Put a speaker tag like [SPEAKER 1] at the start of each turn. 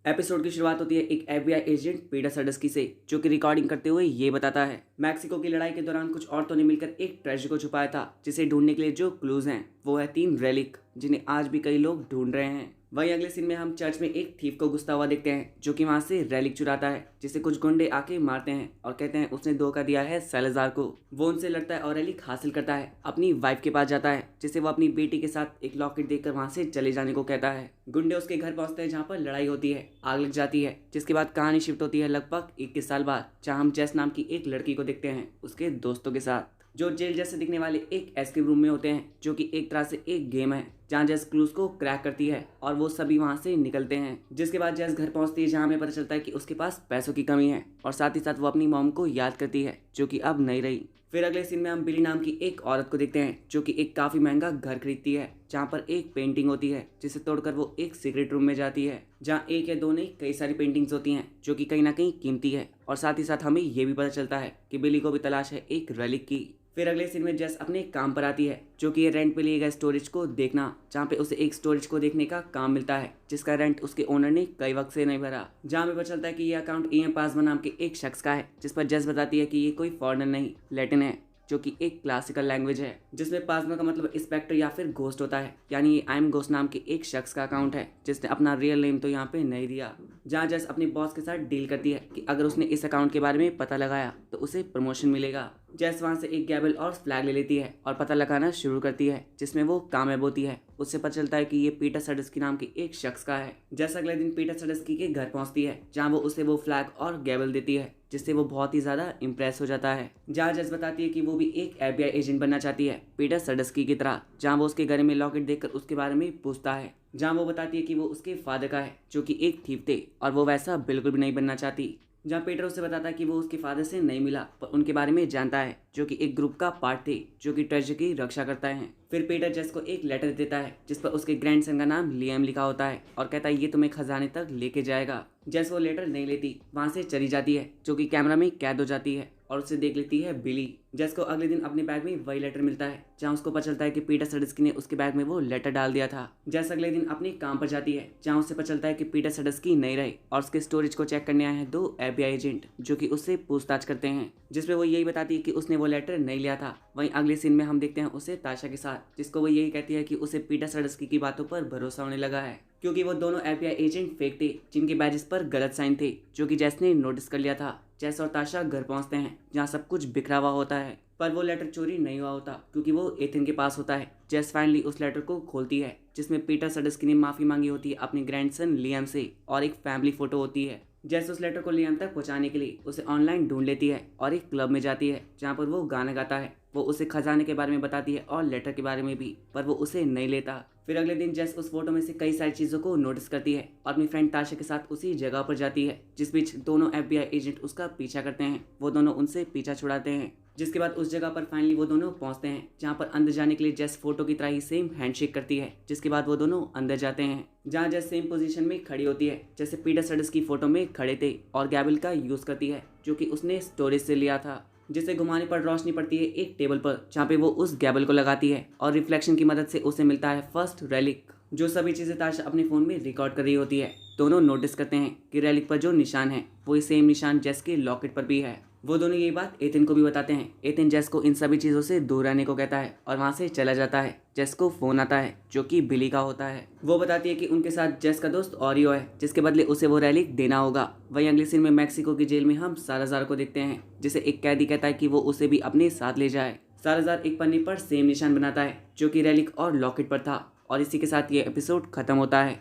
[SPEAKER 1] Episode की शुरुआत होती है एक एफबीआई एजेंट पीटर सडस्की से, जो कि रिकॉर्डिंग करते हुए ये बताता है मैक्सिको की लड़ाई के दौरान कुछ औरतों ने मिलकर एक ट्रेजर को छुपाया था, जिसे ढूंढने के लिए जो क्लूज हैं वो है 3 रेलिक, जिन्हें आज भी कई लोग ढूंढ रहे हैं। वहीं अगले सीन में हम चर्च में एक थीफ को घुसता हुआ देखते हैं, जो कि वहां से रेलिक चुराता है, जिसे कुछ गुंडे आके मारते हैं और कहते हैं उसने धोखा दिया है सैलेजार को। वो उनसे लड़ता है और रेलिक हासिल करता है, अपनी वाइफ के पास जाता है, जिसे वो अपनी बेटी के साथ एक लॉकेट देकर वहां से चले जाने को कहता है। गुंडे उसके घर पहुंचते हैं, जहाँ पर लड़ाई होती है, आग लग जाती है, जिसके बाद कहानी शिफ्ट होती है लगभग 21 साल बाद, जहाँ हम जेस नाम की एक लड़की को देखते हैं उसके दोस्तों के साथ, जो जेल जैसे दिखने वाले एक एस्केप रूम में होते हैं, जो कि एक तरह से एक गेम है जहाँ जेस क्लूज को क्रैक करती है और वो सभी वहां से निकलते हैं। जिसके बाद जेस घर पहुंचती है, जहाँ हमें पता चलता है कि उसके पास पैसों की कमी है और साथ ही साथ वो अपनी मॉम को याद करती है, जो कि अब नहीं रही। फिर अगले सीन में हम बिली नाम की एक औरत को देखते हैं, जो कि एक काफी महंगा घर खरीदती है, जहाँ पर एक पेंटिंग होती है, जिसे तोड़कर वो एक सीक्रेट रूम में जाती है, जहाँ एक या दो नहीं कई सारी पेंटिंग्स होती हैं, जो कि कहीं ना कहीं कीमती है। और साथ ही साथ हमें ये भी पता चलता है कि बिली को भी तलाश है एक रेलिक की। फिर अगले सीन में जेस अपने काम पर आती है, जो कि ये रेंट पे लिए गए स्टोरेज को देखना, जहाँ पे उसे एक स्टोरेज को देखने का काम मिलता है, जिसका रेंट उसके ओनर ने कई वक्त से नहीं भरा। जहाँ हमें पता चलता है कि ये अकाउंट ईएम पासमा नाम के एक शख्स का है, जिस पर जेस बताती है कि ये कोई फॉरेनर नहीं लैटिन है, जो कि एक क्लासिकल लैंग्वेज है, जिसमें पासमा का मतलब इंस्पेक्टर या फिर घोस्ट होता है। यानी ये आई एम घोस्ट नाम के एक शख्स का अकाउंट है, जिसने अपना रियल नेम तो यहाँ पे नहीं दिया। जहाँ जेस अपने बॉस के साथ डील करती है कि अगर उसने इस अकाउंट के बारे में पता लगाया तो उसे प्रमोशन मिलेगा। जेस वहाँ से एक गैबल और फ्लैग ले लेती है और पता लगाना शुरू करती है, जिसमें वो कामयाब होती है। उससे पता चलता है कि ये पीटर सडस्की नाम के एक शख्स का है। जेस अगले दिन पीटर सडस्की के घर पहुंचती है, जहाँ वो उसे वो फ्लैग और गैबल देती है, जिससे वो बहुत ही ज्यादा इम्प्रेस हो जाता है। जहाँ जेस बताती है कि वो भी एक एफबीआई एजेंट बनना चाहती है पीटर सडस्की की तरह। जहाँ वो उसके घर में लॉकेट देखकर उसके बारे में पूछता है, जहाँ वो बताती है कि वो उसके फादर का है, जो कि एक थीफ थे और वो वैसा बिल्कुल भी नहीं बनना चाहती। जहाँ पीटर उसे बताता है कि वो उसके फादर से नहीं मिला, पर उनके बारे में जानता है, जो कि एक ग्रुप का पार्ट थे, जो कि ट्रेजर की रक्षा करता है। फिर पीटर जेस को एक लेटर देता है, जिस पर उसके ग्रैंडसन का नाम लियम लिखा होता है, और कहता है ये तुम्हें खजाने तक लेके जाएगा। जेस वो लेटर नहीं लेती, वहां से चली जाती है, जो कि कैमरा में कैद हो जाती है और उसे देख लेती है बिली। जेस को अगले दिन अपने बैग में वही लेटर मिलता है, जहाँ उसको पता चलता है कि पीटर सडस्की ने उसके बैग में वो लेटर डाल दिया था। जेस अगले दिन अपने काम पर जाती है, जहाँ उसे पता चलता है कि पीटर सडस्की नहीं रहे और उसके स्टोरेज को चेक करने आए हैं 2 एफबीआई एजेंट, जो कि उससे पूछताछ करते हैं, जिसमें वो यही बताती है कि उसने वो लेटर नहीं लिया था। वहीं अगले सीन में हम देखते हैं उसे ताशा के साथ, जिसको वो यही कहती है कि उसे पीटर सडस्की की बातों पर भरोसा होने लगा है, क्योंकि वो दोनों एफबीआई एजेंट फेक थे, जिनके बैजेस पर गलत साइन थे, जो कि जेस ने नोटिस कर लिया था। जेस और ताशा घर पहुंचते हैं, जहाँ सब कुछ बिखरा हुआ होता है, पर वो लेटर चोरी नहीं हुआ होता, क्योंकि वो एथन के पास होता है। जेस फाइनली उस लेटर को खोलती है, जिसमें पीटर सडस्की ने माफी मांगी होती है अपने ग्रैंडसन लियम से, और एक फैमिली फोटो होती है। जेस उस लेटर को लियम तक पहुंचाने के लिए उसे ऑनलाइन ढूंढ लेती है और एक क्लब में जाती है, जहाँ पर वो गाना गाता है। वो उसे खजाने के बारे में बताती है और लेटर के बारे में भी, पर वो उसे नहीं लेता। फिर अगले दिन जेस उस फोटो में से कई सारी चीजों को नोटिस करती है और अपनी फ्रेंड ताशा के साथ उसी जगह पर जाती है, जिस बीच दोनों एफबीआई एजेंट उसका पीछा करते हैं। वो दोनों उनसे पीछा छुड़ाते हैं, जिसके बाद उस जगह पर फाइनली वो दोनों पहुंचते हैं, जहां पर अंदर जाने के लिए जेस फोटो की तरह ही सेम हैंडशेक करती है। जिसके बाद वो दोनों अंदर जाते हैं, जहां जेस सेम पोजीशन में खड़ी होती है जैसे पीटर सडस्की फोटो में खड़े थे, और गैबल का यूज करती है, जो कि उसने स्टोरेज से लिया था, जिसे घुमाने पर रोशनी पड़ती है एक टेबल पर, जहाँ पे वो उस गैबल को लगाती है और रिफ्लेक्शन की मदद से उसे मिलता है फर्स्ट रेलिक। जो सभी चीजें ताशा अपने फोन में रिकॉर्ड कर रही होती है। दोनों नोटिस करते हैं कि रेलिक पर जो निशान है वो सेम निशान जेस के लॉकेट पर भी है। वो दोनों ये बात एथन को भी बताते हैं। एथन जेस को इन सभी चीजों से दूर रहने को कहता है और वहां से चला जाता है। जेस को फोन आता है, जो कि बिली का होता है। वो बताती है कि उनके साथ जेस का दोस्त ऑरियो है, जिसके बदले उसे वो रेलिक देना होगा। वहीं अगले सीन में मैक्सिको की जेल में हम सालाजार को देखते हैं, जिसे एक कैदी कहता है कि वो उसे भी अपने साथ ले जाए। सालाजार एक पन्ने पर सेम निशान बनाता है, जो कि रेलिक और लॉकेट पर था। और इसी के साथ ये एपिसोड खत्म होता है।